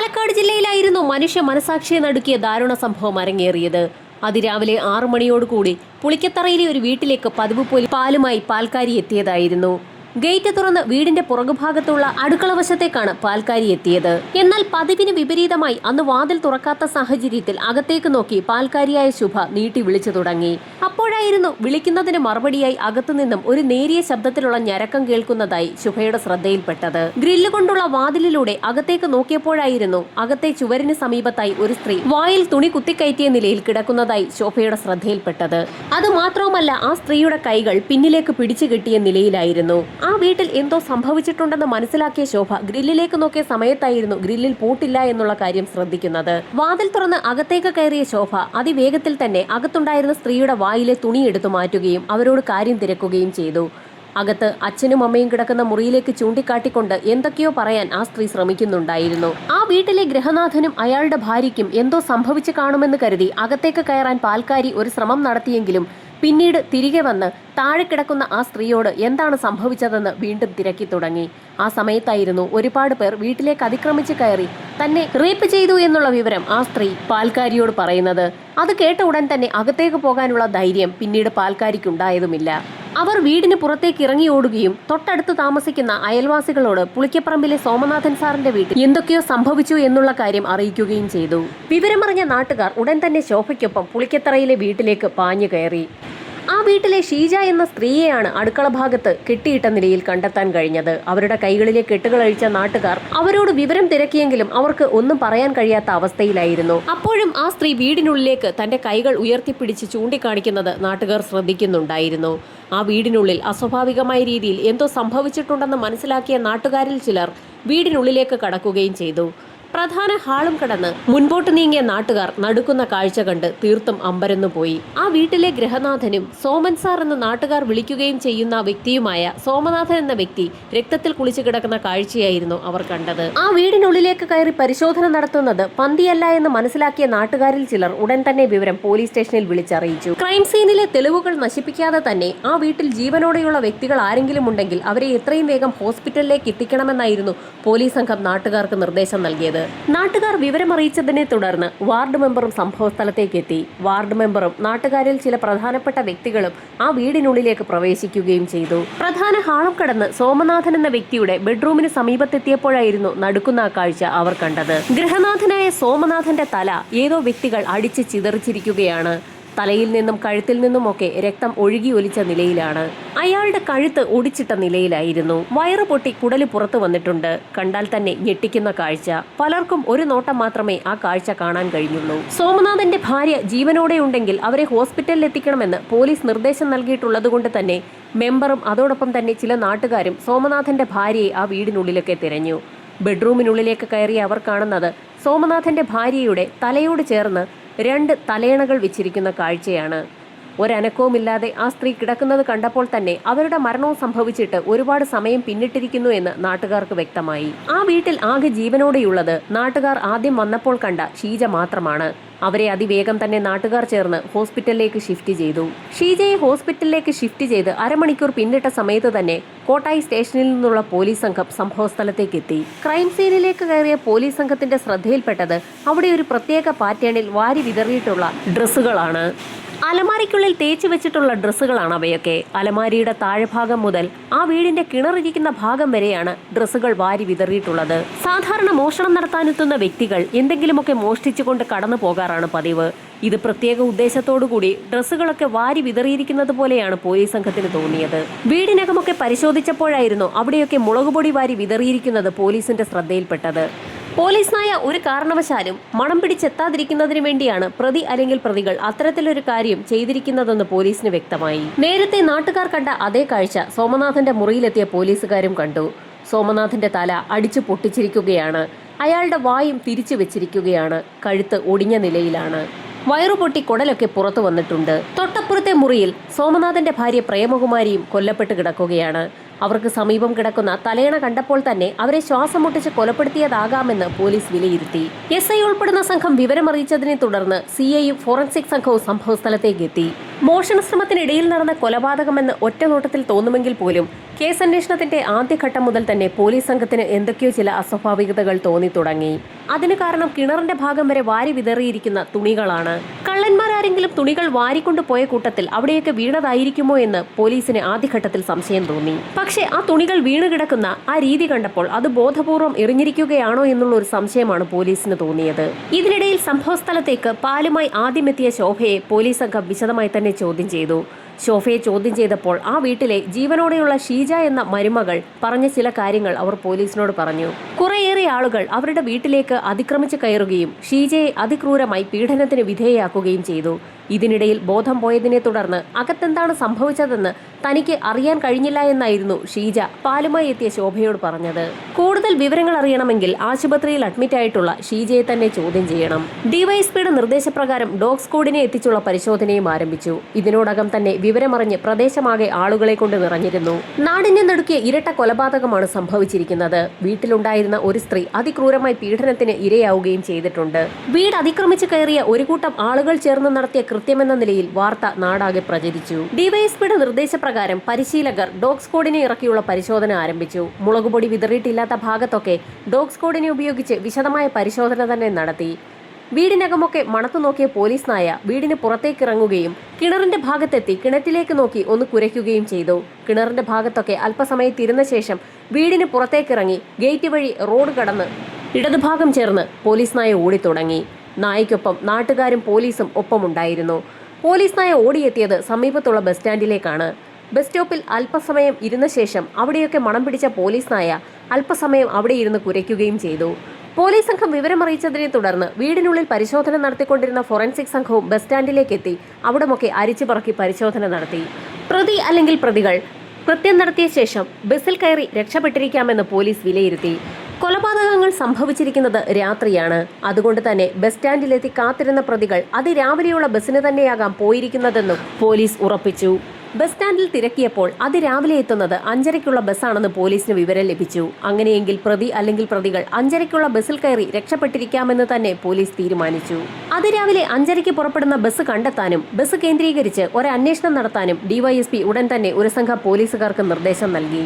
പാലക്കാട് ജില്ലയിലായിരുന്നു മനുഷ്യ മനസാക്ഷിയെ നടുക്കിയ ദാരുണ സംഭവം അരങ്ങേറിയത്. അതിരാവിലെ 6 മണിയോടുകൂടി പുളിക്കത്തറയിലെ ഒരു വീട്ടിലേക്ക് പതിവ് പോലെ പാലുമായി പാൽക്കാരി എത്തിയതായിരുന്നു. ഗേറ്റ് തുറന്ന് വീടിന്റെ പുറകുഭാഗത്തുള്ള അടുക്കളവശത്തേക്കാണ് പാൽക്കാരി എത്തിയത്. എന്നാൽ പതിവിന് വിപരീതമായി അന്ന് വാതിൽ തുറക്കാത്ത സാഹചര്യത്തിൽ അകത്തേക്ക് നോക്കി പാൽക്കാരിയായ ശുഭ നീട്ടി വിളിച്ചു തുടങ്ങി. അപ്പോഴായിരുന്നു വിളിക്കുന്നതിന് മറുപടിയായി അകത്തുനിന്നും ഒരു നേരിയ ശബ്ദത്തിലുള്ള ഞരക്കം കേൾക്കുന്നതായി ശുഭയുടെ ശ്രദ്ധയിൽപ്പെട്ടത്. ഗ്രില്ല് കൊണ്ടുള്ള വാതിലിലൂടെ അകത്തേക്ക് നോക്കിയപ്പോഴായിരുന്നു അകത്തെ ചുവരിന് സമീപത്തായി ഒരു സ്ത്രീ വായിൽ തുണി കുത്തിക്കയറ്റിയ നിലയിൽ കിടക്കുന്നതായി ശോഭയുടെ ശ്രദ്ധയിൽപ്പെട്ടത്. അതുമാത്രവുമല്ല, ആ സ്ത്രീയുടെ കൈകൾ പിന്നിലേക്ക് പിടിച്ചു കെട്ടിയ നിലയിലായിരുന്നു. ആ വീട്ടിൽ എന്തോ സംഭവിച്ചിട്ടുണ്ടെന്ന് മനസ്സിലാക്കിയ ശോഭ ഗ്രില്ലിലേക്ക് നോക്കിയ സമയത്തായിരുന്നു ഗ്രില്ലിൽ പൂട്ടില്ല എന്നുള്ള കാര്യം ശ്രദ്ധിക്കുന്നത്. വാതിൽ തുറന്ന് അകത്തേക്ക് കയറിയ ശോഭ അതിവേഗത്തിൽ തന്നെ അകത്തുണ്ടായിരുന്ന സ്ത്രീയുടെ വായിലെ തുണി എടുത്തു മാറ്റുകയും അവരോട് കാര്യം തിരക്കുകയും ചെയ്തു. അകത്ത് അച്ഛനും അമ്മയും കിടക്കുന്ന മുറിയിലേക്ക് ചൂണ്ടിക്കാട്ടിക്കൊണ്ട് എന്തൊക്കെയോ പറയാൻ ആ സ്ത്രീ ശ്രമിക്കുന്നുണ്ടായിരുന്നു. ആ വീട്ടിലെ ഗൃഹനാഥനും അയാളുടെ ഭാര്യയ്ക്കും എന്തോ സംഭവിച്ചു കാണുമെന്ന് കരുതി അകത്തേക്ക് കയറാൻ പാൽക്കാരി ഒരു ശ്രമം നടത്തിയെങ്കിലും പിന്നീട് തിരികെ വന്ന് താഴെ കിടക്കുന്ന ആ സ്ത്രീയോട് എന്താണ് സംഭവിച്ചതെന്ന് വീണ്ടും തിരക്കി തുടങ്ങി. ആ സമയത്തായിരുന്നു ഒരുപാട് പേർ വീട്ടിലേക്ക് അതിക്രമിച്ച് കയറി തന്നെ റേപ്പ് ചെയ്തു എന്നുള്ള വിവരം ആ സ്ത്രീ പാൽക്കാരിയോട് പറയുന്നത്. അത് കേട്ട ഉടൻ തന്നെ അകത്തേക്ക് പോകാനുള്ള ധൈര്യം പിന്നീട് പാൽക്കാരിക്കുണ്ടായതുമില്ല. അവർ വീടിന് പുറത്തേക്ക് ഇറങ്ങി ഓടുകയും തൊട്ടടുത്ത് താമസിക്കുന്ന അയൽവാസികളോട് പുളിക്കപ്പറമ്പിലെ സോമനാഥൻ സാറിന്റെ വീട്ടിൽ എന്തൊക്കെയോ സംഭവിച്ചു എന്നുള്ള കാര്യം അറിയിക്കുകയും ചെയ്തു. വിവരമറിഞ്ഞ നാട്ടുകാർ ഉടൻ തന്നെ ശോഭയ്ക്കൊപ്പം പുളിക്കത്തറയിലെ വീട്ടിലേക്ക് പാഞ്ഞു കയറി. ആ വീട്ടിലെ ഷീജ എന്ന സ്ത്രീയെയാണ് അടുക്കള ഭാഗത്ത് കെട്ടിയിട്ട നിലയിൽ കണ്ടെത്താൻ കഴിഞ്ഞത്. അവരുടെ കൈകളിലെ കെട്ടുകൾ അഴിച്ച നാട്ടുകാർ അവരോട് വിവരം തിരക്കിയെങ്കിലും അവർക്ക് ഒന്നും പറയാൻ കഴിയാത്ത അവസ്ഥയിലായിരുന്നു. അപ്പോഴും ആ സ്ത്രീ വീടിനുള്ളിലേക്ക് തന്റെ കൈകൾ ഉയർത്തിപ്പിടിച്ച് ചൂണ്ടിക്കാണിക്കുന്നത് നാട്ടുകാർ ശ്രദ്ധിക്കുന്നുണ്ടായിരുന്നു. ആ വീടിനുള്ളിൽ അസ്വാഭാവികമായ രീതിയിൽ എന്തോ സംഭവിച്ചിട്ടുണ്ടെന്ന് മനസ്സിലാക്കിയ നാട്ടുകാരിൽ ചിലർ വീടിനുള്ളിലേക്ക് കടക്കുകയും ചെയ്തു. പ്രധാന ഹാളും കടന്ന് മുൻപോട്ട് നീങ്ങിയ നാട്ടുകാർ നടുക്കുന്ന കാഴ്ച കണ്ട് തീർത്തും അമ്പരന്നു പോയി. ആ വീട്ടിലെ ഗൃഹനാഥനും സോമൻ സാർ എന്ന് നാട്ടുകാർ വിളിക്കുകയും ചെയ്യുന്ന വ്യക്തിയുമായ സോമനാഥൻ എന്ന വ്യക്തി രക്തത്തിൽ കുളിച്ചു കിടക്കുന്ന കാഴ്ചയായിരുന്നു അവർ കണ്ടത്. ആ വീടിനുള്ളിലേക്ക് കയറി പരിശോധന നടത്തുന്നത് പന്തിയല്ല എന്ന് മനസ്സിലാക്കിയ നാട്ടുകാരിൽ ചിലർ ഉടൻ തന്നെ വിവരം പോലീസ് സ്റ്റേഷനിൽ വിളിച്ചറിയിച്ചു. ക്രൈം സീനിലെ തെളിവുകൾ നശിപ്പിക്കാതെ തന്നെ ആ വീട്ടിൽ ജീവനോടെയുള്ള വ്യക്തികൾ ആരെങ്കിലും ഉണ്ടെങ്കിൽ അവരെ എത്രയും വേഗം ഹോസ്പിറ്റലിലേക്ക് എത്തിക്കണമെന്നായിരുന്നു പോലീസ് സംഘം നാട്ടുകാർക്ക് നിർദ്ദേശം നൽകിയത്. നാട്ടുകാർ വിവരമറിയിച്ചതിനെ തുടർന്ന് വാർഡ് മെമ്പറും സംഭവ സ്ഥലത്തേക്ക് എത്തി. വാർഡ് മെമ്പറും നാട്ടുകാരിൽ ചില പ്രധാനപ്പെട്ട വ്യക്തികളും ആ വീടിനുള്ളിലേക്ക് പ്രവേശിക്കുകയും ചെയ്തു. പ്രധാന ഹാളം കടന്ന് സോമനാഥൻ എന്ന വ്യക്തിയുടെ ബെഡ്റൂമിന് സമീപത്തെത്തിയപ്പോഴായിരുന്നു നടുക്കുന്ന ആ കാഴ്ച അവർ കണ്ടത്. ഗൃഹനാഥനായ സോമനാഥന്റെ തല ഏതോ വ്യക്തികൾ അടിച്ച് ചിതറിച്ചിരിക്കുകയാണ്. തലയിൽ നിന്നും കഴുത്തിൽ നിന്നുമൊക്കെ രക്തം ഒഴുകി ഒലിച്ച നിലയിലാണ്. അയാളുടെ കഴുത്ത് ഒടിച്ചിട്ട നിലയിലായിരുന്നു. വയറ് പൊട്ടി കുടല് പുറത്തു വന്നിട്ടുണ്ട്. കണ്ടാൽ തന്നെ ഞെട്ടിക്കുന്ന കാഴ്ച. പലർക്കും ഒരു നോട്ടം മാത്രമേ ആ കാഴ്ച കാണാൻ കഴിഞ്ഞുള്ളൂ. സോമനാഥന്റെ ഭാര്യ ജീവനോടെ ഉണ്ടെങ്കിൽ അവരെ ഹോസ്പിറ്റലിൽ എത്തിക്കണമെന്ന് പോലീസ് നിർദ്ദേശം നൽകിയിട്ടുള്ളതുകൊണ്ട് തന്നെ മെമ്പറും അതോടൊപ്പം തന്നെ ചില നാട്ടുകാരും സോമനാഥന്റെ ഭാര്യയെ ആ വീടിനുള്ളിലൊക്കെ തിരഞ്ഞു. ബെഡ്റൂമിനുള്ളിലേക്ക് കയറി അവർ കാണുന്നത് സോമനാഥന്റെ ഭാര്യയുടെ തലയോട് ചേർന്ന് 2 തലയണകൾ വെച്ചിരിക്കുന്ന കാഴ്ചയാണ്. ഒരനക്കവുമില്ലാതെ ആ സ്ത്രീ കിടക്കുന്നത് കണ്ടപ്പോൾ തന്നെ അവരുടെ മരണവും സംഭവിച്ചിട്ട് ഒരുപാട് സമയം പിന്നിട്ടിരിക്കുന്നു എന്ന് നാട്ടുകാർക്ക് വ്യക്തമായി. ആ വീട്ടിൽ ആകെ ജീവനോടെയുള്ളത് നാട്ടുകാർ ആദ്യം വന്നപ്പോൾ കണ്ട ഷീജ മാത്രമാണ്. അവരെ അതിവേഗം തന്നെ നാട്ടുകാർ ചേർന്ന് ഹോസ്പിറ്റലിലേക്ക് ഷിഫ്റ്റ് ചെയ്തു. ഷീജയെ ഹോസ്പിറ്റലിലേക്ക് ഷിഫ്റ്റ് ചെയ്ത് അരമണിക്കൂർ പിന്നിട്ട സമയത്ത് തന്നെ കോട്ടായി സ്റ്റേഷനിൽ നിന്നുള്ള പോലീസ് സംഘം സംഭവ സ്ഥലത്തേക്ക് എത്തി. ക്രൈം സീനിലേക്ക് കയറിയ പോലീസ് സംഘത്തിന്റെ ശ്രദ്ധയിൽപ്പെട്ടത് അവിടെ ഒരു പ്രത്യേക പാറ്റേണിൽ വാരി വിതറിയിട്ടുള്ള ഡ്രസ്സുകളാണ്. അലമാരിക്കുള്ളിൽ തേച്ചു വെച്ചിട്ടുള്ള ഡ്രസ്സുകളാണ് അവയൊക്കെ. അലമാരിയുടെ താഴെഭാഗം മുതൽ ആ വീടിന്റെ കിണറിരിക്കുന്ന ഭാഗം വരെയാണ് ഡ്രസ്സുകൾ വാരി വിതറിയിട്ടുള്ളത്. സാധാരണ മോഷണം നടത്താനെത്തുന്ന വ്യക്തികൾ എന്തെങ്കിലുമൊക്കെ മോഷ്ടിച്ചുകൊണ്ട് കടന്നു പോകാറാണ് പതിവ്. ഇത് പ്രത്യേക ഉദ്ദേശത്തോടുകൂടി ഡ്രസ്സുകളൊക്കെ വാരി വിതറിയിരിക്കുന്നത് പോലെയാണ് പോലീസ് സംഘത്തിന് തോന്നിയത്. വീടിനകമൊക്കെ പരിശോധിച്ചപ്പോഴായിരുന്നു അവിടെയൊക്കെ മുളകുപൊടി വാരി വിതറിയിരിക്കുന്നത് പോലീസിന്റെ ശ്രദ്ധയിൽപ്പെട്ടത്. പോലീസ് നായ ഒരു കാരണവശാലും മണം പിടിച്ചെത്താതിരിക്കുന്നതിന് വേണ്ടിയാണ് പ്രതി അല്ലെങ്കിൽ പ്രതികൾ അത്തരത്തിലൊരു കാര്യം ചെയ്തിരിക്കുന്നതെന്ന് പോലീസിന് വ്യക്തമായി. നേരത്തെ നാട്ടുകാർ കണ്ട അതേ കാഴ്ച സോമനാഥന്റെ മുറിയിലെത്തിയ പോലീസുകാരും കണ്ടു. സോമനാഥന്റെ തല അടിച്ചു പൊട്ടിച്ചിരിക്കുകയാണ്. അയാളുടെ വായും തിരിച്ചു വെച്ചിരിക്കുകയാണ്. കഴുത്ത് ഒടിഞ്ഞ നിലയിലാണ്. വയറുപൊട്ടി കുടലൊക്കെ പുറത്തു വന്നിട്ടുണ്ട്. തൊട്ടപ്പുറത്തെ മുറിയിൽ സോമനാഥന്റെ ഭാര്യ പ്രേമകുമാരിയും കൊല്ലപ്പെട്ട് കിടക്കുകയാണ്. അവർക്ക് സമീപം കിടക്കുന്ന തലയണ കണ്ടപ്പോൾ തന്നെ അവരെ ശ്വാസം മുട്ടിച്ച് കൊലപ്പെടുത്തിയതാകാമെന്ന് പോലീസ് വിലയിരുത്തി. SI ഉൾപ്പെടുന്ന സംഘം വിവരമറിയിച്ചതിനെ തുടർന്ന് CIയും ഫോറൻസിക് സംഘവും സംഭവസ്ഥലത്തേക്ക് എത്തി. മോഷണ ശ്രമത്തിനിടയിൽ നടന്ന കൊലപാതകമെന്ന് ഒറ്റനോട്ടത്തിൽ തോന്നുമെങ്കിൽ പോലും കേസന്വേഷണത്തിന്റെ ആദ്യഘട്ടം മുതൽ തന്നെ പോലീസ് സംഘത്തിന് എന്തൊക്കെയോ ചില അസ്വാഭാവികതകൾ തോന്നി തുടങ്ങി. അതിന് കാരണം കിണറിന്റെ ഭാഗം വരെ വാരി വിതറിയിരിക്കുന്ന തുണികളാണ്. കള്ളന്മാരാരെങ്കിലും തുണികൾ വാരിക്കൊണ്ടു പോയ കൂട്ടത്തിൽ അവിടെയൊക്കെ വീണതായിരിക്കുമോ എന്ന് പോലീസിന് ആദ്യഘട്ടത്തിൽ സംശയം തോന്നി. പക്ഷേ ആ തുണികൾ വീണ് കിടക്കുന്ന ആ രീതി കണ്ടപ്പോൾ അത് ബോധപൂർവം എറിഞ്ഞിരിക്കുകയാണോ എന്നുള്ള ഒരു സംശയമാണ് പോലീസിന് തോന്നിയത്. ഇതിനിടയിൽ സംഭവസ്ഥലത്തേക്ക് പാലുമായി ആദ്യമെത്തിയ ശോഭയെ പോലീസ് സംഘം വിശദമായി തന്നെ ചോദ്യം ചെയ്തു. ശോഭയെ ചോദ്യം ചെയ്തപ്പോൾ ആ വീട്ടിലെ ജീവനോടെയുള്ള ഷീജ എന്ന മരുമകൾ പറഞ്ഞ ചില കാര്യങ്ങൾ അവർ പോലീസിനോട് പറഞ്ഞു. കുറേയേറെ ആളുകൾ അവരുടെ വീട്ടിലേക്ക് അതിക്രമിച്ച് കയറുകയും ഷീജയെ അതിക്രൂരമായി പീഡനത്തിന് വിധേയയാക്കുകയും ചെയ്തു. ഇതിനിടയിൽ ബോധം പോയതിനെ തുടർന്ന് അകത്തെന്താണ് സംഭവിച്ചതെന്ന് തനിക്ക് അറിയാൻ കഴിഞ്ഞില്ല എന്നായിരുന്നു ഷീജ പാലുമായി എത്തിയ ശോഭയോട് പറഞ്ഞത്. കൂടുതൽ വിവരങ്ങൾ അറിയണമെങ്കിൽ ആശുപത്രിയിൽ അഡ്മിറ്റായിട്ടുള്ള ഷീജയെ തന്നെ ചോദ്യം ചെയ്യണം. ഡിവൈഎസ്പിയുടെ നിർദ്ദേശപ്രകാരം ഡോഗ് സ്ക്വാഡിനെ എത്തിച്ചുള്ള പരിശോധനയും ആരംഭിച്ചു. ഇതിനോടകം തന്നെ വിവരമറിഞ്ഞ് പ്രദേശമാകെ ആളുകളെ കൊണ്ട് നിറഞ്ഞിരുന്നു. നാടിനെ നടുക്കിയ ഇരട്ട കൊലപാതകമാണ് സംഭവിച്ചിരിക്കുന്നത്. വീട്ടിലുണ്ടായിരുന്ന ഒരു സ്ത്രീ അതിക്രൂരമായി പീഡനത്തിന് ഇരയാവുകയും ചെയ്തിട്ടുണ്ട്. വീട് അതിക്രമിച്ച് കയറിയ ഒരു കൂട്ടം ആളുകൾ ചേർന്ന് നടത്തിയ കൃത്യമെന്ന നിലയിൽ വാർത്ത നാടാകെ പ്രചരിച്ചു. ഡിവൈഎസ്പിയുടെ നിർദ്ദേശപ്രകാരം പരിശീലകർ ഡോഗ് സ്ക്വാഡിനെ ഇറക്കിയുള്ള പരിശോധന ആരംഭിച്ചു. മുളകുപൊടി വിതറിയിട്ടില്ലാത്ത ഭാഗത്തൊക്കെ ഡോഗ് സ്ക്വാഡിനെ ഉപയോഗിച്ച് വിശദമായ പരിശോധന തന്നെ നടത്തി. വീടിനകമൊക്കെ മണത്തു നോക്കിയ പോലീസ് നായ വീടിന് പുറത്തേക്കിറങ്ങുകയും കിണറിന്റെ ഭാഗത്തെത്തി കിണറ്റിലേക്ക് നോക്കി ഒന്ന് കുരയ്ക്കുകയും ചെയ്തു. കിണറിന്റെ ഭാഗത്തൊക്കെ അല്പസമയത്തിരുന്ന ശേഷം വീടിന് പുറത്തേക്കിറങ്ങി ഗേറ്റ് വഴി റോഡ് കടന്ന് ഇടതുഭാഗം ചേർന്ന് പോലീസ് നായ ഓടിത്തുടങ്ങി. നായയ്ക്കൊപ്പം നാട്ടുകാരും പോലീസും ഒപ്പമുണ്ടായിരുന്നു. പോലീസ് നായ ഓടിയെത്തിയത് സമീപത്തുള്ള ബസ് സ്റ്റാൻഡിലേക്കാണ്. ബസ് സ്റ്റോപ്പിൽ അല്പസമയം ഇരുന്ന ശേഷം അവിടെയൊക്കെ മണം പിടിച്ച പോലീസ് നായ അല്പസമയം അവിടെ ഇരുന്ന് കുരയ്ക്കുകയും ചെയ്തു. പോലീസ് സംഘം വിവരമറിയിച്ചതിനെ തുടർന്ന് വീടിനുള്ളിൽ പരിശോധന നടത്തിക്കൊണ്ടിരുന്ന ഫോറൻസിക് സംഘവും ബസ് സ്റ്റാൻഡിലേക്ക് എത്തി അവിടമൊക്കെ അരിച്ചു പറക്കി പരിശോധന നടത്തി. പ്രതി അല്ലെങ്കിൽ പ്രതികൾ കൃത്യം നടത്തിയ ശേഷം ബസ്സിൽ കയറി രക്ഷപ്പെട്ടിരിക്കാമെന്ന് പോലീസ് വിലയിരുത്തി. കൊലപാതകങ്ങൾ സംഭവിച്ചിരിക്കുന്നത് രാത്രിയാണ്. അതുകൊണ്ട് തന്നെ ബസ് സ്റ്റാൻഡിലെത്തി കാത്തിരുന്ന പ്രതികൾ അതിരാവിലെയുള്ള ബസ്സിന് തന്നെയാകാം പോയിരിക്കുന്നതെന്നും പോലീസ് ഉറപ്പിച്ചു. ബസ് സ്റ്റാൻഡിൽ തിരക്കിയപ്പോൾ അതിരാവിലെ എത്തുന്നത് 5:30-ക്കുള്ള ബസ്സാണെന്ന് പോലീസിന് വിവരം ലഭിച്ചു. അങ്ങനെയെങ്കിൽ പ്രതി അല്ലെങ്കിൽ പ്രതികൾ 5:30-ക്കുള്ള ബസ്സിൽ കയറി രക്ഷപ്പെട്ടിരിക്കാമെന്ന് തന്നെ പോലീസ് തീരുമാനിച്ചു. അതിരാവിലെ 5:30-ക്ക് പുറപ്പെടുന്ന ബസ് കണ്ടെത്താനും ബസ് കേന്ദ്രീകരിച്ച് ഒരു അന്വേഷണം നടത്താനും ഡിവൈഎസ്പി ഉടൻ തന്നെ ഒരു സംഘം പോലീസുകാർക്ക് നിർദ്ദേശം നൽകി.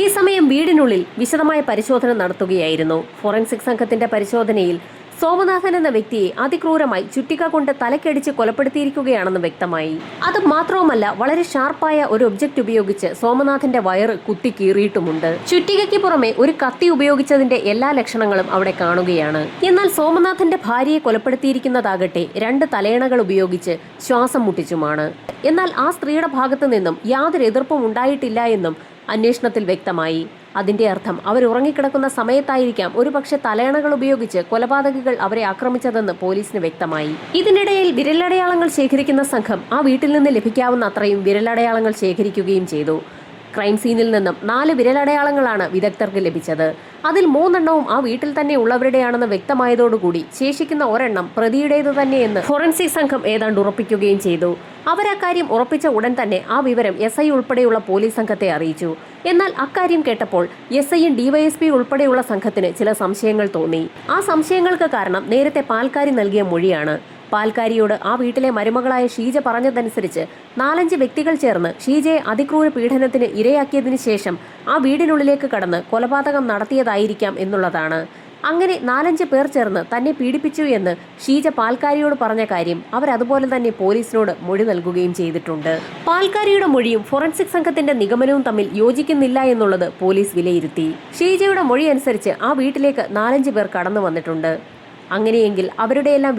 ഈ സമയം വീടിനുള്ളിൽ വിശദമായ പരിശോധന നടത്തുകയായിരുന്നു. ഫോറൻസിക് സംഘത്തിന്റെ പരിശോധനയിൽ സോമനാഥൻ എന്ന വ്യക്തിയെ അതിക്രൂരമായി ചുറ്റിക കൊണ്ട് തലക്കടിച്ച് കൊലപ്പെടുത്തിയിരിക്കുകയാണെന്ന് വ്യക്തമായി. അത് മാത്രവുമല്ല, വളരെ ഷാർപ്പായ ഒരു ഒബ്ജക്റ്റ് ഉപയോഗിച്ച് സോമനാഥന്റെ വയറ് കുത്തി കീറിയിട്ടുമുണ്ട്. ചുറ്റികയ്ക്ക് പുറമെ ഒരു കത്തി ഉപയോഗിച്ചതിന്റെ എല്ലാ ലക്ഷണങ്ങളും അവിടെ കാണുകയാണ്. എന്നാൽ സോമനാഥന്റെ ഭാര്യയെ കൊലപ്പെടുത്തിയിരിക്കുന്നതാകട്ടെ 2 തലയണകൾ ഉപയോഗിച്ച് ശ്വാസം മുട്ടിച്ചുമാണ്. എന്നാൽ ആ സ്ത്രീയുടെ ഭാഗത്തു നിന്നും യാതൊരു എതിർപ്പും ഉണ്ടായിട്ടില്ല എന്നും അന്വേഷണത്തിൽ വ്യക്തമായി. അതിന്റെ അർത്ഥം അവർ ഉറങ്ങിക്കിടക്കുന്ന സമയത്തായിരിക്കാം ഒരുപക്ഷെ തലയണകൾ ഉപയോഗിച്ച് കൊലപാതകികൾ അവരെ ആക്രമിച്ചതെന്ന് പോലീസിന് വ്യക്തമായി. ഇതിനിടയിൽ വിരലടയാളങ്ങൾ ശേഖരിക്കുന്ന സംഘം ആ വീട്ടിൽ നിന്ന് ലഭിക്കാവുന്ന അത്രയും വിരലടയാളങ്ങൾ ശേഖരിക്കുകയും ചെയ്തു. ക്രൈം സീനിൽ നിന്നും 4 വിരലടയാളങ്ങളാണ് വിദഗ്ധർക്ക് ലഭിച്ചത്. അതിൽ 3 എണ്ണവും ആ വീട്ടിൽ തന്നെ ഉള്ളവരുടെയാണെന്ന് വ്യക്തമായതോടുകൂടി ശേഷിക്കുന്ന ഒരെണ്ണം പ്രതിയുടേത് തന്നെയെന്ന് ഫോറൻസിക് സംഘം ഏതാണ്ട് ഉറപ്പിക്കുകയും ചെയ്തു. അവരക്കാര്യം ഉറപ്പിച്ച ഉടൻ തന്നെ ആ വിവരം SI ഉൾപ്പെടെയുള്ള പോലീസ് സംഘത്തെ അറിയിച്ചു. എന്നാൽ അക്കാര്യം കേട്ടപ്പോൾ SIയും DYSP ഉൾപ്പെടെയുള്ള സംഘത്തിന് ചില സംശയങ്ങൾ തോന്നി. ആ സംശയങ്ങൾക്ക് കാരണം നേരത്തെ പാൽക്കാരി നൽകിയ മൊഴിയാണ്. പാൽക്കാരിയോട് ആ വീട്ടിലെ മരുമകളായ ഷീജ പറഞ്ഞതനുസരിച്ച് 4-5 വ്യക്തികൾ ചേർന്ന് ഷീജയെ അതിക്രൂര പീഡനത്തിന് ഇരയാക്കിയതിനു ശേഷം ആ വീടിനുള്ളിലേക്ക് കടന്ന് കൊലപാതകം നടത്തിയതായിരിക്കാം എന്നുള്ളതാണ്. അങ്ങനെ 4-5 പേർ ചേർന്ന് തന്നെ പീഡിപ്പിച്ചു എന്ന് ഷീജ പാൽക്കാരിയോട് പറഞ്ഞ കാര്യം അവരതുപോലെ തന്നെ പോലീസിനോട് മൊഴി നൽകുകയും ചെയ്തിട്ടുണ്ട്. പാൽക്കാരിയുടെ മൊഴിയും ഫോറൻസിക് സംഘത്തിന്റെ നിഗമനവും തമ്മിൽ യോജിക്കുന്നില്ല എന്നുള്ളത് പോലീസ് വിലയിരുത്തി. ഷീജയുടെ മൊഴി അനുസരിച്ച് ആ വീട്ടിലേക്ക് 4-5 പേർ കടന്നു വന്നിട്ടുണ്ട്. അങ്ങനെയെങ്കിൽ അവരുടെയെല്ലാം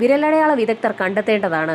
വിരലടയാള വിദഗ്ധർ കണ്ടെത്തേണ്ടതാണ്.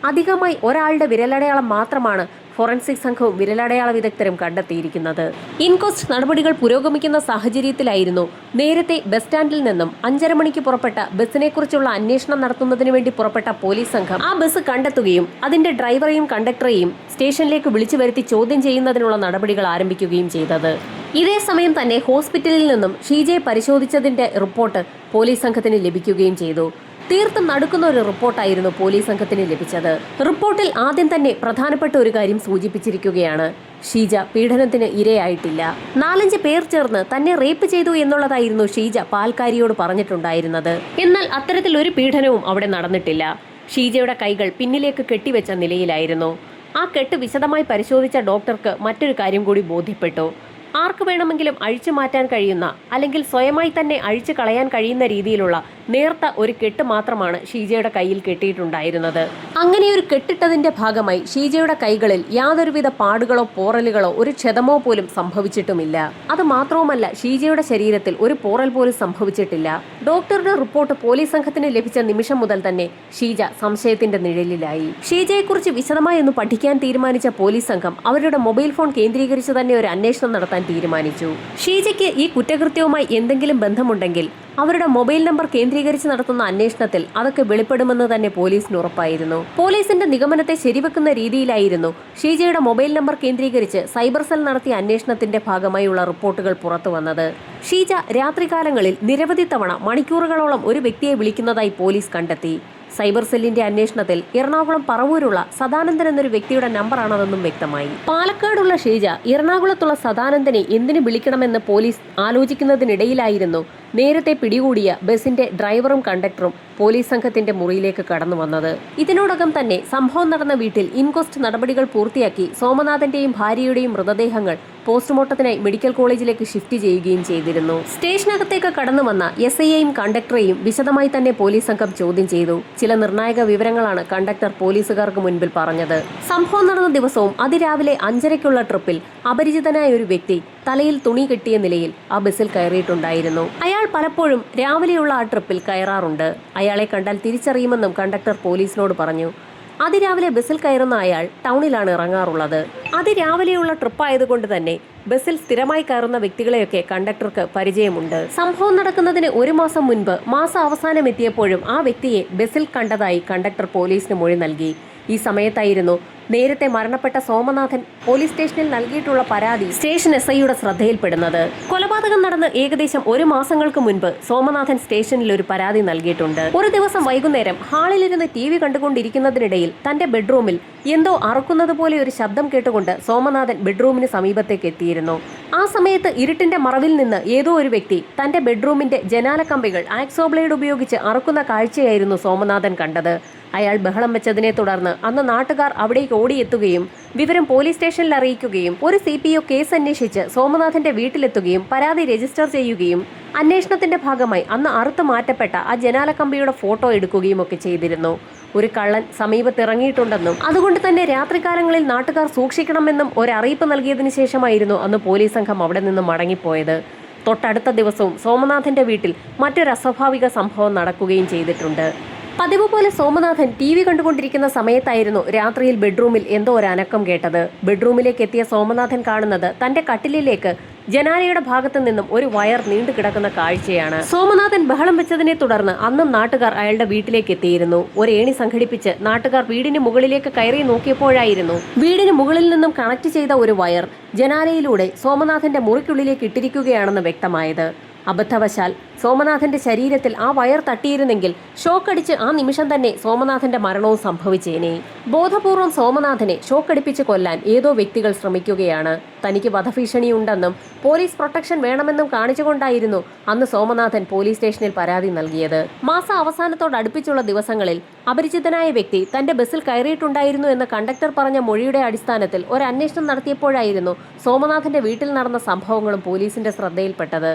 അധികമായി ഒരാളുടെ വിരലടയാളം മാത്രമാണ് ഫോറൻസിക് സംഘവും വിരലടയാള വിദഗ്ധരും കണ്ടെത്തിയിരിക്കുന്നത്. ഇൻക്വസ്റ്റ് നടപടികൾ പുരോഗമിക്കുന്ന സാഹചര്യത്തിലായിരുന്നു നേരത്തെ ബസ് സ്റ്റാൻഡിൽ നിന്നും 5:30 മണിക്ക് പുറപ്പെട്ട ബസ്സിനെക്കുറിച്ചുള്ള അന്വേഷണം നടത്തുന്നതിന് വേണ്ടി പുറപ്പെട്ട പോലീസ് സംഘം ആ ബസ് കണ്ടെത്തുകയും അതിന്റെ ഡ്രൈവറെയും കണ്ടക്ടറെയും സ്റ്റേഷനിലേക്ക് വിളിച്ചു വരുത്തി ചോദ്യം ചെയ്യുന്നതിനുള്ള നടപടികൾ ആരംഭിക്കുകയും ചെയ്തത്. ഇതേ സമയം തന്നെ ഹോസ്പിറ്റലിൽ നിന്നും ഷീജയെ പരിശോധിച്ചതിന്റെ റിപ്പോർട്ട് പോലീസ് സംഘത്തിന് ലഭിക്കുകയും ചെയ്തു. തീർത്തും നടുക്കുന്ന ഒരു റിപ്പോർട്ടായിരുന്നു പോലീസ് സംഘത്തിന് ലഭിച്ചത്. റിപ്പോർട്ടിൽ ആദ്യം തന്നെ പ്രധാനപ്പെട്ട ഒരു കാര്യം സൂചിപ്പിച്ചിരിക്കുകയാണ്. ഷീജ പീഡനത്തിന് ഇരയായിട്ടില്ല. 4-5 പേർ ചേർന്ന് തന്നെ റേപ്പ് ചെയ്തു എന്നുള്ളതായിരുന്നു ഷീജ പാൽക്കാരിയോട് പറഞ്ഞിട്ടുണ്ടായിരുന്നത്. എന്നാൽ അത്തരത്തിൽ ഒരു പീഡനവും അവിടെ നടന്നിട്ടില്ല. ഷീജയുടെ കൈകൾ പിന്നിലേക്ക് കെട്ടിവെച്ച നിലയിലായിരുന്നു. ആ കെട്ട് വിശദമായി പരിശോധിച്ച ഡോക്ടർക്ക് മറ്റൊരു കാര്യം കൂടി ബോധ്യപ്പെട്ടു. ആർക്ക് വേണമെങ്കിലും അഴിച്ചു മാറ്റാൻ കഴിയുന്ന അല്ലെങ്കിൽ സ്വയമായി തന്നെ അഴിച്ചു കളയാൻ കഴിയുന്ന രീതിയിലുള്ള നേർത്ത ഒരു കെട്ട് മാത്രമാണ് ഷീജയുടെ കയ്യിൽ കെട്ടിയിട്ടുണ്ടായിരുന്നത്. അങ്ങനെ ഒരു കെട്ടിട്ടതിന്റെ ഭാഗമായി ഷീജയുടെ കൈകളിൽ യാതൊരുവിധ പാടുകളോ പോറലുകളോ ഒരു ക്ഷതമോ പോലും സംഭവിച്ചിട്ടുമില്ല. അത് മാത്രവുമല്ല, ഷീജയുടെ ശരീരത്തിൽ ഒരു പോറൽ പോലും സംഭവിച്ചിട്ടില്ല. ഡോക്ടറുടെ റിപ്പോർട്ട് പോലീസ് സംഘത്തിന് ലഭിച്ച നിമിഷം മുതൽ തന്നെ ഷീജ സംശയത്തിന്റെ നിഴലിലായി. ഷീജയെക്കുറിച്ച് വിശദമായി ഒന്ന് പഠിക്കാൻ തീരുമാനിച്ച പോലീസ് സംഘം അവരുടെ മൊബൈൽ ഫോൺ കേന്ദ്രീകരിച്ച് തന്നെ ഒരു അന്വേഷണം നടത്താൻ തീരുമാനിച്ചു. ഷീജയ്ക്ക് ഈ കുറ്റകൃത്യവുമായി എന്തെങ്കിലും ബന്ധമുണ്ടെങ്കിൽ അവരുടെ മൊബൈൽ നമ്പർ കേന്ദ്രീകരിച്ച് നടത്തുന്ന അന്വേഷണത്തിൽ അതൊക്കെ വെളിപ്പെടുമെന്ന് തന്നെ പോലീസിന് ഉറപ്പായിരുന്നു. പോലീസിന്റെ നിഗമനത്തെ ശരിവെക്കുന്ന രീതിയിലായിരുന്നു ഷീജയുടെ മൊബൈൽ നമ്പർ കേന്ദ്രീകരിച്ച് സൈബർ സെൽ നടത്തിയ അന്വേഷണത്തിന്റെ ഭാഗമായുള്ള റിപ്പോർട്ടുകൾ പുറത്തു വന്നത്. ഷീജ രാത്രികാലങ്ങളിൽ നിരവധി തവണ മണിക്കൂറുകളോളം ഒരു വ്യക്തിയെ വിളിക്കുന്നതായി പോലീസ് കണ്ടെത്തി. സൈബർ സെല്ലിന്റെ അന്വേഷണത്തിൽ എറണാകുളം പറവൂരുള്ള സദാനന്ദൻ എന്നൊരു വ്യക്തിയുടെ നമ്പറാണതെന്നും വ്യക്തമായി. പാലക്കാടുള്ള ഷീജ എറണാകുളത്തുള്ള സദാനന്ദനെ എന്തിനു വിളിക്കണമെന്ന് പോലീസ് ആലോചിക്കുന്നതിനിടയിലായിരുന്നു നേരത്തെ പിടികൂടിയ ബസിന്റെ ഡ്രൈവറും കണ്ടക്ടറും പോലീസ് സംഘത്തിന്റെ മുറിയിലേക്ക് കടന്നു വന്നത്. ഇതിനോടകം തന്നെ സംഭവം നടന്ന വീട്ടിൽ ഇൻക്വസ്റ്റ് നടപടികൾ പൂർത്തിയാക്കി സോമനാഥന്റെയും ഭാര്യയുടെയും മൃതദേഹങ്ങൾ പോസ്റ്റ്മോർട്ടത്തിനായി മെഡിക്കൽ കോളേജിലേക്ക് ഷിഫ്റ്റ് ചെയ്യുകയും ചെയ്തിരുന്നു. സ്റ്റേഷനകത്തേക്ക് കടന്നു വന്ന SIയെയും കണ്ടക്ടറെയും വിശദമായി തന്നെ പോലീസ് സംഘം ചോദ്യം ചെയ്തു. ചില നിർണായക വിവരങ്ങളാണ് കണ്ടക്ടർ പോലീസുകാർക്ക് മുൻപിൽ പറഞ്ഞത്. സംഭവം നടന്ന ദിവസവും അതിരാവിലെ 5:30-ക്കുള്ള ട്രിപ്പിൽ അപരിചിതനായ ഒരു വ്യക്തി തലയിൽ തുണി കെട്ടിയ നിലയിൽ ആ ബസ്സിൽ കയറിയിട്ടുണ്ടായിരുന്നു. അയാൾ പലപ്പോഴും രാവിലെയുള്ള ആ ട്രിപ്പിൽ കയറാറുണ്ട്. അയാളെ കണ്ടാൽ തിരിച്ചറിയുമെന്നും കണ്ടക്ടർ പോലീസിനോട് പറഞ്ഞു. അതിരാവിലെ ബസ്സിൽ കയറുന്ന അയാൾ ടൗണിലാണ് ഇറങ്ങാറുള്ളത്. അതിരാവിലെയുള്ള ട്രിപ്പായതുകൊണ്ട് തന്നെ ബസ്സിൽ സ്ഥിരമായി കയറുന്ന വ്യക്തികളെയൊക്കെ കണ്ടക്ടർക്ക് പരിചയമുണ്ട്. സംഭവം നടക്കുന്നതിന് 1 മാസം മുൻപ് അവസാനം എത്തിയപ്പോഴും ആ വ്യക്തിയെ ബസ്സിൽ കണ്ടതായി കണ്ടക്ടർ പോലീസിന് മൊഴി നൽകി. ഈ സമയത്തായിരുന്നു നേരത്തെ മരണപ്പെട്ട സോമനാഥൻ പോലീസ് സ്റ്റേഷനിൽ നൽകിയിട്ടുള്ള പരാതി സ്റ്റേഷൻ SIയുടെ ശ്രദ്ധയിൽപ്പെടുന്നത്. കൊലപാതകം നടന്ന് ഏകദേശം 1 മാസങ്ങൾക്ക് മുൻപ് സോമനാഥൻ സ്റ്റേഷനിൽ ഒരു പരാതി നൽകിയിട്ടുണ്ട്. ഒരു ദിവസം വൈകുന്നേരം ഹാളിലിരുന്ന് TV കണ്ടുകൊണ്ടിരിക്കുന്നതിനിടയിൽ തന്റെ ബെഡ്റൂമിൽ എന്തോ അറക്കുന്നത് പോലെ ഒരു ശബ്ദം കേട്ടുകൊണ്ട് സോമനാഥൻ ബെഡ്റൂമിന് സമീപത്തേക്ക് എത്തിയിരുന്നു. ആ സമയത്ത് ഇരുട്ടിന്റെ മറവിൽ നിന്ന് ഏതോ ഒരു വ്യക്തി തന്റെ ബെഡ്റൂമിന്റെ ജനാലക്കമ്പികൾ ആക്സോ ബ്ലേഡ് ഉപയോഗിച്ച് അറക്കുന്ന കാഴ്ചയായിരുന്നു സോമനാഥൻ കണ്ടത്. അയാൾ ബഹളം വെച്ചതിനെ തുടർന്ന് അന്ന് നാട്ടുകാർ അവിടേക്ക് ഓടിയെത്തുകയും വിവരം പോലീസ് സ്റ്റേഷനിൽ അറിയിക്കുകയും ഒരു CPO കേസ് അന്വേഷിച്ച് സോമനാഥന്റെ വീട്ടിലെത്തുകയും പരാതി രജിസ്റ്റർ ചെയ്യുകയും അന്വേഷണത്തിന്റെ ഭാഗമായി അന്ന് അറുത്തു മാറ്റപ്പെട്ട ആ ജനാലക്കമ്പിയുടെ ഫോട്ടോ എടുക്കുകയും ഒക്കെ ചെയ്തിരുന്നു. ഒരു കള്ളൻ സമീപത്തിറങ്ങിയിട്ടുണ്ടെന്നും അതുകൊണ്ട് തന്നെ രാത്രികാലങ്ങളിൽ നാട്ടുകാർ സൂക്ഷിക്കണമെന്നും ഒരറിയിപ്പ് നൽകിയതിനു ശേഷമായിരുന്നു അന്ന് പോലീസ് സംഘം അവിടെ നിന്ന് മടങ്ങിപ്പോയത്. തൊട്ടടുത്ത ദിവസവും സോമനാഥന്റെ വീട്ടിൽ മറ്റൊരു അസ്വാഭാവിക സംഭവം നടക്കുകയും ചെയ്തിട്ടുണ്ട്. പതിവ് പോലെ സോമനാഥൻ TV കണ്ടുകൊണ്ടിരിക്കുന്ന സമയത്തായിരുന്നു രാത്രിയിൽ ബെഡ്റൂമിൽ എന്തോ ഒരു അനക്കം കേട്ടത്. ബെഡ്റൂമിലേക്ക് എത്തിയ സോമനാഥൻ കാണുന്നത് തന്റെ കട്ടിലിലേക്ക് ജനാലയുടെ ഭാഗത്തു നിന്നും ഒരു വയർ നീണ്ടു കിടക്കുന്ന കാഴ്ചയാണ്. സോമനാഥൻ ബഹളം വെച്ചതിനെ തുടർന്ന് അന്നും നാട്ടുകാർ അയാളുടെ വീട്ടിലേക്ക് എത്തിയിരുന്നു. ഒരു ഏണി സംഘടിപ്പിച്ച് നാട്ടുകാർ വീടിന് മുകളിലേക്ക് കയറി നോക്കിയപ്പോഴായിരുന്നു വീടിന് മുകളിൽ നിന്നും കണക്ട് ചെയ്ത ഒരു വയർ ജനാലയിലൂടെ സോമനാഥന്റെ മുറിക്കുള്ളിലേക്ക് ഇട്ടിരിക്കുകയാണെന്ന് വ്യക്തമായത്. അബദ്ധവശാൽ സോമനാഥന്റെ ശരീരത്തിൽ ആ വയർ തട്ടിയിരുന്നെങ്കിൽ ഷോക്കടിച്ച് ആ നിമിഷം തന്നെ സോമനാഥന്റെ മരണവും സംഭവിച്ചേനെ. ബോധപൂർവം സോമനാഥനെ ഷോക്കടിപ്പിച്ച് കൊല്ലാൻ ഏതോ വ്യക്തികൾ ശ്രമിക്കുകയാണ്. തനിക്ക് വധഭീഷണിയുണ്ടെന്നും പോലീസ് പ്രൊട്ടക്ഷൻ വേണമെന്നും കാണിച്ചുകൊണ്ടായിരുന്നു അന്ന് സോമനാഥൻ പോലീസ് സ്റ്റേഷനിൽ പരാതി നൽകിയത്. മാസ അവസാനത്തോടടുപ്പിച്ചുള്ള ദിവസങ്ങളിൽ അപരിചിതനായ വ്യക്തി തന്റെ ബസ്സിൽ കയറിയിട്ടുണ്ടായിരുന്നു എന്ന് കണ്ടക്ടർ പറഞ്ഞ മൊഴിയുടെ അടിസ്ഥാനത്തിൽ ഒരു അന്വേഷണം നടത്തിയപ്പോഴായിരുന്നു സോമനാഥന്റെ വീട്ടിൽ നടന്ന സംഭവങ്ങളും പോലീസിന്റെ ശ്രദ്ധയിൽപ്പെട്ടത്.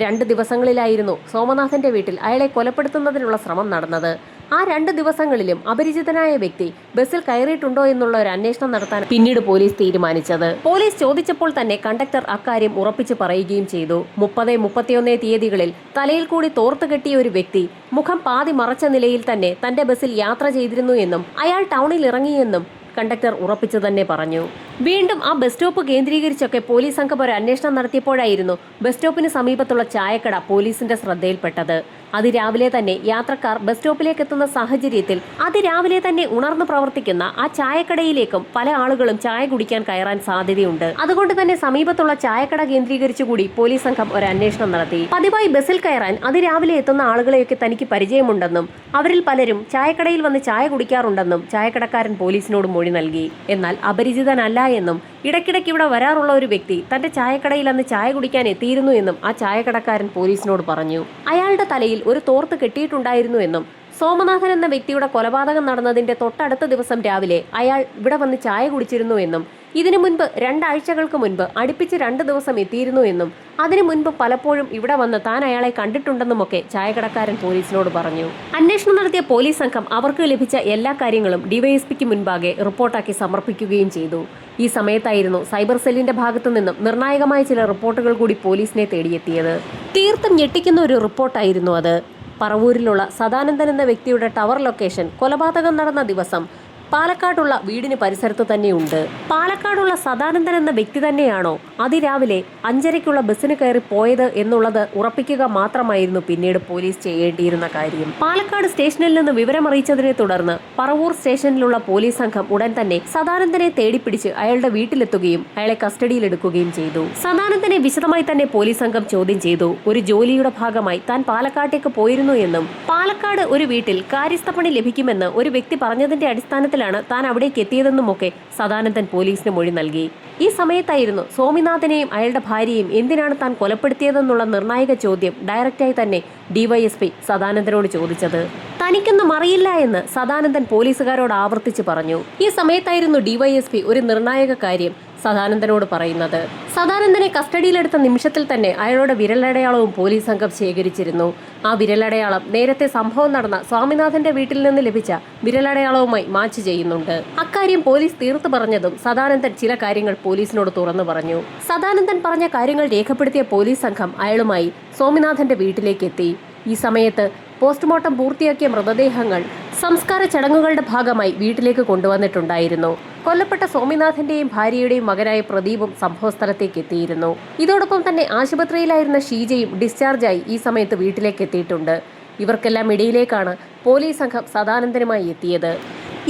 2 ദിവസങ്ങളിലായിരുന്നു സോമനാഥന്റെ വീട്ടിൽ അയാളെ കൊലപ്പെടുത്തുന്നതിനുള്ള ശ്രമം നടന്നത്. ആ 2 ദിവസങ്ങളിലും അപരിചിതനായ വ്യക്തി ബസ്സിൽ കയറിയിട്ടുണ്ടോ എന്നുള്ള ഒരു അന്വേഷണം നടത്താൻ പിന്നീട് പോലീസ് തീരുമാനിച്ചത്. പോലീസ് ചോദിച്ചപ്പോൾ തന്നെ കണ്ടക്ടർ അക്കാര്യം ഉറപ്പിച്ചു പറയുകയും ചെയ്തു. 30, 31 തീയതികളിൽ തലയിൽ കൂടി തോർത്തു കെട്ടിയ ഒരു വ്യക്തി മുഖം പാതി മറച്ച നിലയിൽ തന്നെ തന്റെ ബസ്സിൽ യാത്ര ചെയ്തിരുന്നു എന്നും അയാൾ ടൗണിൽ ഇറങ്ങിയെന്നും കണ്ടക്ടർ ഉറപ്പിച്ചു തന്നെ പറഞ്ഞു. വീണ്ടും ആ ബസ് സ്റ്റോപ്പ് കേന്ദ്രീകരിച്ചൊക്കെ പോലീസ് സംഘം ഒരു അന്വേഷണം നടത്തിയപ്പോഴായിരുന്നു ബസ് സ്റ്റോപ്പിന് സമീപത്തുള്ള ചായക്കട പോലീസിന്റെ ശ്രദ്ധയിൽപ്പെട്ടത്. അതിരാവിലെ തന്നെ യാത്രക്കാർ ബസ് സ്റ്റോപ്പിലേക്ക് എത്തുന്ന സാഹചര്യത്തിൽ അതിരാവിലെ തന്നെ ഉണർന്നു പ്രവർത്തിക്കുന്ന ആ ചായക്കടയിലേക്കും പല ആളുകളും ചായ കുടിക്കാൻ കയറാൻ സാധ്യതയുണ്ട്. അതുകൊണ്ട് തന്നെ സമീപത്തുള്ള ചായക്കട കേന്ദ്രീകരിച്ചുകൂടി പോലീസ് സംഘം ഒരു അന്വേഷണം നടത്തി. പതിവായി ബസ്സിൽ കയറാൻ അതിരാവിലെ എത്തുന്ന ആളുകളെയൊക്കെ തനിക്ക് പരിചയമുണ്ടെന്നും അവരിൽ പലരും ചായക്കടയിൽ വന്ന് ചായ കുടിക്കാറുണ്ടെന്നും ചായക്കടക്കാരൻ പോലീസിനോട് മൊഴി നൽകി. എന്നാൽ അപരിചിതനല്ല എന്നും ഇടയ്ക്കിടയ്ക്ക് ഇവിടെ വരാറുള്ള ഒരു വ്യക്തി തന്റെ ചായക്കടയിൽ അന്ന് ചായ കുടിക്കാൻ എത്തിയിരുന്നു എന്നും ആ ചായക്കടക്കാരൻ പോലീസിനോട് പറഞ്ഞു. അയാളുടെ തലയിൽ ഒരു തോർത്ത് കെട്ടിയിട്ടുണ്ടായിരുന്നു എന്നും സോമനാഥൻ എന്ന വ്യക്തിയുടെ കൊലപാതകം നടന്നതിന്റെ തൊട്ടടുത്ത ദിവസം രാവിലെ അയാൾ ഇവിടെ വന്ന് ചായ കുടിച്ചിരുന്നു എന്നും ഇതിനു മുൻപ് 2 ആഴ്ചകൾക്ക് മുൻപ് അടുപ്പിച്ച് 2 ദിവസം എത്തിയിരുന്നു എന്നും അതിനു മുൻപ് പലപ്പോഴും ഇവിടെ വന്ന് താൻ അയാളെ കണ്ടിട്ടുണ്ടെന്നുമൊക്കെ ചായക്കടക്കാരൻ പോലീസിനോട് പറഞ്ഞു. അന്വേഷണം നടത്തിയ പോലീസ് സംഘം അവർക്ക് ലഭിച്ച എല്ലാ കാര്യങ്ങളും ഡിവൈഎസ്പിക്ക് മുൻപാകെ റിപ്പോർട്ടാക്കി സമർപ്പിക്കുകയും ചെയ്തു. ഈ സമയത്തായിരുന്നു സൈബർ സെല്ലിന്റെ ഭാഗത്തു നിന്നും നിർണായകമായ ചില റിപ്പോർട്ടുകൾ കൂടി പോലീസിനെ തേടിയെത്തിയത്. തീർത്തും ഞെട്ടിക്കുന്ന ഒരു റിപ്പോർട്ടായിരുന്നു അത്. പറവൂരിലുള്ള സദാനന്ദൻ എന്ന വ്യക്തിയുടെ ടവർ ലൊക്കേഷൻ കൊലപാതകം നടന്ന ദിവസം പാലക്കാടുള്ള വീടിന് പരിസരത്ത് തന്നെയുണ്ട്. പാലക്കാടുള്ള സദാനന്ദൻ എന്ന വ്യക്തി തന്നെയാണോ അതിരാവിലെ 5:30 ബസ്സിന് കയറി പോയത് എന്നുള്ളത് ഉറപ്പിക്കുക മാത്രമായിരുന്നു പിന്നീട് പോലീസ് ചെയ്യേണ്ടിയിരുന്ന കാര്യം. പാലക്കാട് സ്റ്റേഷനിൽ നിന്ന് വിവരമറിയിച്ചതിനെ തുടർന്ന് പറവൂർ സ്റ്റേഷനിലുള്ള പോലീസ് സംഘം ഉടൻ തന്നെ സദാനന്ദനെ തേടിപ്പിടിച്ച് അയാളുടെ വീട്ടിലെത്തുകയും അയാളെ കസ്റ്റഡിയിലെടുക്കുകയും ചെയ്തു. സദാനന്ദനെ വിശദമായി തന്നെ പോലീസ് സംഘം ചോദ്യം ചെയ്തു. ഒരു ജോലിയുടെ ഭാഗമായി താൻ പാലക്കാട്ടേക്ക് പോയിരുന്നു എന്നും പാലക്കാട് ഒരു വീട്ടിൽ കാര്യസ്ഥപ്പണി ലഭിക്കുമെന്ന് ഒരു വ്യക്തി പറഞ്ഞതിന്റെ അടിസ്ഥാനത്തിൽ താൻ അവിടേക്ക് എത്തിയതെന്നുമൊക്കെ സദാനന്ദൻ പോലീസിന് മൊഴി നൽകി. ഈ സമയത്തായിരുന്നു സ്വാമിനാഥനെയും അയാളുടെ ഭാര്യയും എന്തിനാണ് താൻ കൊലപ്പെടുത്തിയതെന്നുള്ള നിർണായക ചോദ്യം ഡയറക്റ്റായി തന്നെ ഡിവൈഎസ്പി സദാനന്ദനോട് ചോദിച്ചത്. തനിക്കൊന്നും അറിയില്ല എന്ന് സദാനന്ദൻ പോലീസുകാരോട് ആവർത്തിച്ച് പറഞ്ഞു. ഈ സമയത്തായിരുന്നു ഡിവൈഎസ്പി ഒരു നിർണായക കാര്യം സദാനന്ദനോട് പറയുന്നത്. സദാനന്ദനെ കസ്റ്റഡിയിലെടുത്ത നിമിഷത്തിൽ തന്നെ അയാളുടെ വിരലടയാളവും പോലീസ് സംഘം ശേഖരിച്ചിരുന്നു. ആ വിരലടയാളം നേരത്തെ സംഭവം നടന്ന സ്വാമിനാഥന്റെ വീട്ടിൽ നിന്ന് ലഭിച്ച വിരലടയാളവുമായി മാച്ച് ചെയ്യുന്നുണ്ട്. അക്കാര്യം പോലീസ് തീർത്തു പറഞ്ഞതും സദാനന്ദൻ ചില കാര്യങ്ങൾ പോലീസിനോട് തുറന്നു പറഞ്ഞു. സദാനന്ദൻ പറഞ്ഞ കാര്യങ്ങൾ രേഖപ്പെടുത്തിയ പോലീസ് സംഘം അയാളുമായി സ്വാമിനാഥന്റെ വീട്ടിലേക്ക് എത്തി. ഈ സമയത്ത് പോസ്റ്റ്മോർട്ടം പൂർത്തിയാക്കിയ മൃതദേഹങ്ങൾ സംസ്കാര ചടങ്ങുകളുടെ ഭാഗമായി വീട്ടിലേക്ക് കൊണ്ടുവന്നിട്ടുണ്ടായിരുന്നു. കൊല്ലപ്പെട്ട സ്വാമിനാഥന്റെയും ഭാര്യയുടെയും മകനായ പ്രദീപും സംഭവസ്ഥലത്തേക്ക് എത്തിയിരുന്നു. ഇതോടൊപ്പം തന്നെ ആശുപത്രിയിലായിരുന്ന ഷീജയും ഡിസ്ചാർജായി ഈ സമയത്ത് വീട്ടിലേക്ക് എത്തിയിട്ടുണ്ട്. ഇവർക്കെല്ലാം ഇടയിലേക്കാണ് പോലീസ് സംഘം സദാനന്ദനുമായി എത്തിയത്.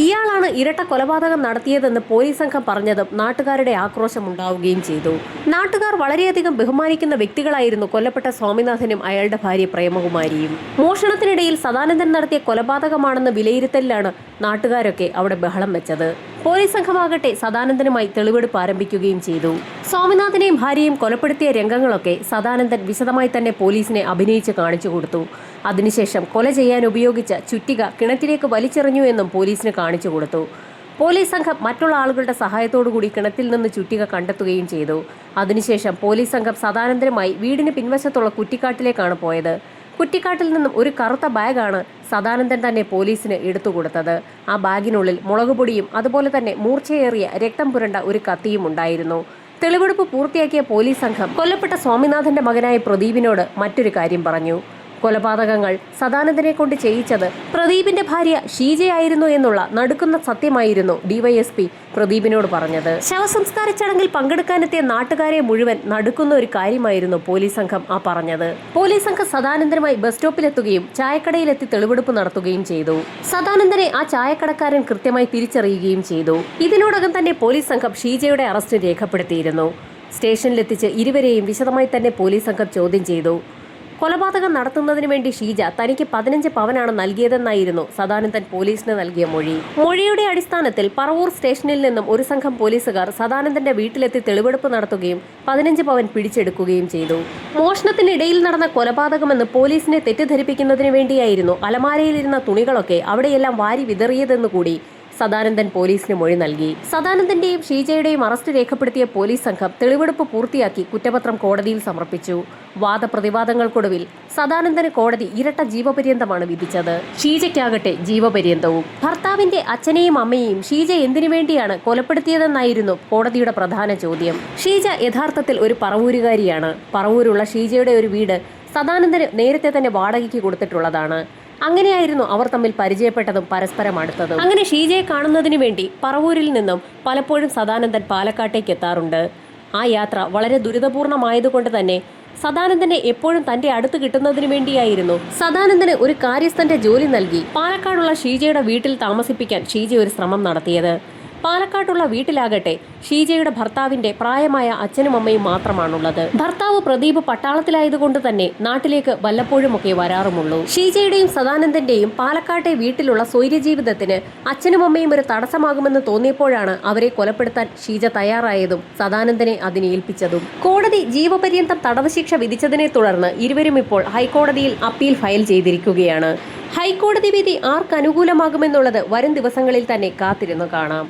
ഇയാളാണ് ഇരട്ട കൊലപാതകം നടത്തിയതെന്ന് പോലീസ് സംഘം പറഞ്ഞതും നാട്ടുകാരുടെ ആക്രോശം ഉണ്ടാവുകയും ചെയ്തു. നാട്ടുകാർ വളരെയധികം ബഹുമാനിക്കുന്ന വ്യക്തികളായിരുന്നു കൊല്ലപ്പെട്ട സ്വാമിനാഥനും അയാളുടെ ഭാര്യ പ്രേമകുമാരിയും. മോഷണത്തിനിടയിൽ സദാനന്ദൻ നടത്തിയ കൊലപാതകമാണെന്ന് വിലയിരുത്തലിലാണ് നാട്ടുകാരൊക്കെ അവിടെ ബഹളം വെച്ചത്. പോലീസ് സംഘമാകട്ടെ സദാനന്ദനുമായി തെളിവെടുപ്പ് ആരംഭിക്കുകയും ചെയ്തു. സ്വാമിനാഥനെയും ഭാര്യയും കൊലപ്പെടുത്തിയ രംഗങ്ങളൊക്കെ സദാനന്ദൻ വിശദമായി തന്നെ പോലീസിനെ അഭിനയിച്ച് കാണിച്ചു കൊടുത്തു. അതിനുശേഷം കൊല ചെയ്യാൻ ഉപയോഗിച്ച ചുറ്റിക കിണറ്റിലേക്ക് വലിച്ചെറിഞ്ഞു എന്നും പോലീസിന് കാണിച്ചു കൊടുത്തു. പോലീസ് സംഘം മറ്റുള്ള ആളുകളുടെ സഹായത്തോടുകൂടി കിണറ്റിൽ നിന്ന് ചുറ്റിക കണ്ടെത്തുകയും ചെയ്തു. അതിനുശേഷം പോലീസ് സംഘം സദാനന്ദനുമായി വീടിന് പിൻവശത്തുള്ള കുറ്റിക്കാട്ടിലേക്കാണ് പോയത്. കുറ്റിക്കാട്ടിൽ നിന്നും ഒരു കറുത്ത ബാഗാണ് സദാനന്ദൻ തന്നെ പോലീസിന് എടുത്തുകൊടുത്തത്. ആ ബാഗിനുള്ളിൽ മുളകുപൊടിയും അതുപോലെ തന്നെ മൂർച്ചയേറിയ രക്തം പുരണ്ട ഒരു കത്തിയും ഉണ്ടായിരുന്നു. തെളിവെടുപ്പ് പൂർത്തിയാക്കിയ പോലീസ് സംഘം കൊല്ലപ്പെട്ട സ്വാമിനാഥന്റെ മകനായ പ്രദീപിനോട് മറ്റൊരു കാര്യം പറഞ്ഞു. കൊലപാതകങ്ങൾ സദാനന്ദനെ കൊണ്ട് ചെയ്യിച്ചത് പ്രദീപിന്റെ ഭാര്യ ഷീജയായിരുന്നു എന്നുള്ള നടുക്കുന്ന സത്യമായിരുന്നു ഡിവൈഎസ്പി പ്രദീപിനോട് പറഞ്ഞത്. ശവസംസ്കാര ചടങ്ങിൽ പങ്കെടുക്കാനെത്തിയ നാട്ടുകാരെ മുഴുവൻ നടുക്കുന്ന ഒരു കാര്യമായിരുന്നു പോലീസ് സംഘം ആ പറഞ്ഞത്. പോലീസ് സംഘം സദാനന്ദനുമായി ബസ് സ്റ്റോപ്പിലെത്തുകയും ചായക്കടയിലെത്തി തെളിവെടുപ്പ് നടത്തുകയും ചെയ്തു. സദാനന്ദനെ ആ ചായക്കടക്കാരൻ കൃത്യമായി തിരിച്ചറിയുകയും ചെയ്തു. ഇതിനോടകം തന്നെ പോലീസ് സംഘം ഷീജയുടെ അറസ്റ്റ് രേഖപ്പെടുത്തിയിരുന്നു. സ്റ്റേഷനിലെത്തിച്ച് ഇരുവരെയും വിശദമായി തന്നെ പോലീസ് സംഘം ചോദ്യം ചെയ്തു. കൊലപാതകം നടത്തുന്നതിന് വേണ്ടി ഷീജ തനിക്ക് 15 പവനാണ് നൽകിയതെന്നായിരുന്നു സദാനന്ദൻ പോലീസിന് നൽകിയ മൊഴി. മൊഴിയുടെ അടിസ്ഥാനത്തിൽ പറവൂർ സ്റ്റേഷനിൽ നിന്നും ഒരു സംഘം പോലീസുകാർ സദാനന്ദന്റെ വീട്ടിലെത്തി തെളിവെടുപ്പ് നടത്തുകയും 15 പവൻ പിടിച്ചെടുക്കുകയും ചെയ്തു. മോഷണത്തിനിടയിൽ നടന്ന കൊലപാതകമെന്ന് പോലീസിനെ തെറ്റിദ്ധരിപ്പിക്കുന്നതിന് വേണ്ടിയായിരുന്നു അലമാരയിലിരുന്ന തുണികളൊക്കെ അവിടെയെല്ലാം വാരി വിതറിയതെന്നുകൂടി സദാനന്ദൻ പോലീസിന് മൊഴി നൽകി. സദാനന്ദന്റെയും ഷീജയുടെയും അറസ്റ്റ് രേഖപ്പെടുത്തിയ പോലീസ് സംഘം തെളിവെടുപ്പ് പൂർത്തിയാക്കി കുറ്റപത്രം കോടതിയിൽ സമർപ്പിച്ചു. വാദപ്രതിവാദങ്ങൾക്കൊടുവിൽ സദാനന്ദന് കോടതി ഇരട്ട ജീവപര്യന്തമാണ് വിധിച്ചത്. ഷീജയ്ക്കാകട്ടെ ജീവപര്യന്തവും. ഭർത്താവിന്റെ അച്ഛനെയും അമ്മയെയും ഷീജ എന്തിനു വേണ്ടിയാണ് കൊലപ്പെടുത്തിയതെന്നായിരുന്നു കോടതിയുടെ പ്രധാന ചോദ്യം. ഷീജ യഥാർത്ഥത്തിൽ ഒരു പറവൂരുകാരിയാണ്. പറവൂരുള്ള ഷീജയുടെ ഒരു വീട് സദാനന്ദന് നേരത്തെ തന്നെ വാടകയ്ക്ക് കൊടുത്തിട്ടുള്ളതാണ്. അങ്ങനെയായിരുന്നു അവർ തമ്മിൽ പരിചയപ്പെട്ടതും പരസ്പരം അടുത്തതും. അങ്ങനെ ഷീജയെ കാണുന്നതിന് വേണ്ടി പറവൂരിൽ നിന്നും പലപ്പോഴും സദാനന്ദൻ പാലക്കാട്ടേക്ക് എത്താറുണ്ട്. ആ യാത്ര വളരെ ദുരിതപൂർണമായതുകൊണ്ട് തന്നെ സദാനന്ദനെ എപ്പോഴും തന്റെ അടുത്ത് കിട്ടുന്നതിന് വേണ്ടിയായിരുന്നു സദാനന്ദന് ഒരു കാര്യസ്ഥന്റെ ജോലി നൽകി പാലക്കാടുള്ള ഷീജയുടെ വീട്ടിൽ താമസിപ്പിക്കാൻ ഷീജ ഒരു ശ്രമം നടത്തിയത്. പാലക്കാട്ടുള്ള വീട്ടിലാകട്ടെ ഷീജയുടെ ഭർത്താവിന്റെ പ്രായമായ അച്ഛനും അമ്മയും മാത്രമാണുള്ളത്. ഭർത്താവ് പ്രദീപ് പട്ടാളത്തിലായതുകൊണ്ട് തന്നെ നാട്ടിലേക്ക് വല്ലപ്പോഴുമൊക്കെ വരാറുമുള്ളൂ. ഷീജയുടെയും സദാനന്ദന്റെയും പാലക്കാട്ടെ വീട്ടിലുള്ള സ്വൈര്യജീവിതത്തിന് അച്ഛനും അമ്മയും ഒരു തടസ്സമാകുമെന്ന് തോന്നിയപ്പോഴാണ് അവരെ കൊലപ്പെടുത്താൻ ഷീജ തയ്യാറായതും സദാനന്ദനെ അതിനെ ഏൽപ്പിച്ചതും. കോടതി ജീവപര്യന്തം തടവ് ശിക്ഷ വിധിച്ചതിനെ തുടർന്ന് ഇരുവരും ഇപ്പോൾ ഹൈക്കോടതിയിൽ അപ്പീൽ ഫയൽ ചെയ്തിരിക്കുകയാണ്. ഹൈക്കോടതി വിധി ആർക്കനുകൂലമാകുമെന്നുള്ളത് വരും ദിവസങ്ങളിൽ തന്നെ കാത്തിരുന്നു കാണാം.